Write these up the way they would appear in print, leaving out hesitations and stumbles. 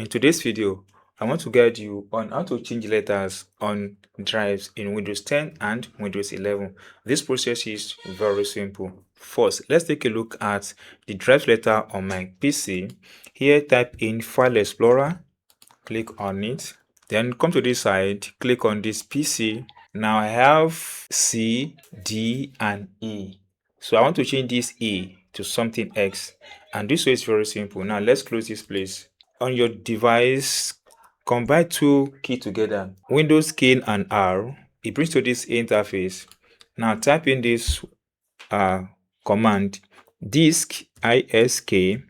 In today's video, I want to guide you on how to change letters on drives in Windows 10 and Windows 11. This process is very simple. First, let's take a look at the drive letter on my PC. Here, type in File Explorer, click on it. Then come to this side, click on this PC. Now I have C, D, and E. So I want to change this E to something X. And this way is very simple. Now let's close this place. On your device, combine two keys together, Windows key and R. It brings to this interface. Now type in this command, disk mgmt.mxc.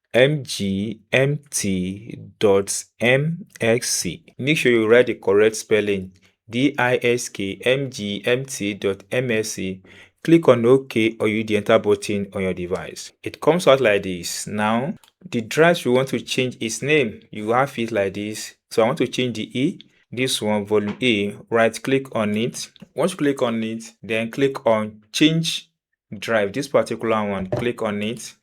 Make sure you write the correct spelling, diskmgmt.msc. Click on OK or use the enter button on your device. It comes out like this. Now, the drive you want to change its name, you have it like this. So I want to change the E, this one, volume A. Right click on it. Once you click on it, then click on change drive, this particular one. Click on it.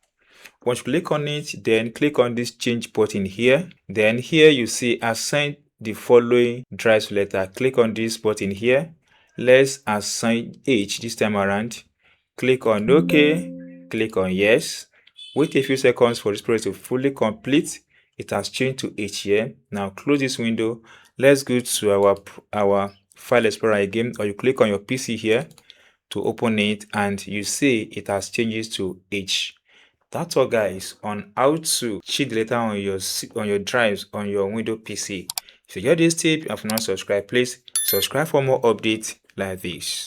Once you click on it, then click on this change button here. Then here you see assign the following drive letter. Click on this button here. Let's assign H this time around. Click on OK. Click on yes. Wait a few seconds for this process to fully complete. It has changed to H here. Now close this window. Let's go to our File Explorer again, or you click on your PC here to open it, and you see it has changed to H. That's all, guys, on how to change the letter on your drives on your Windows PC. If you get this tip and have not subscribed, please subscribe for more updates like this.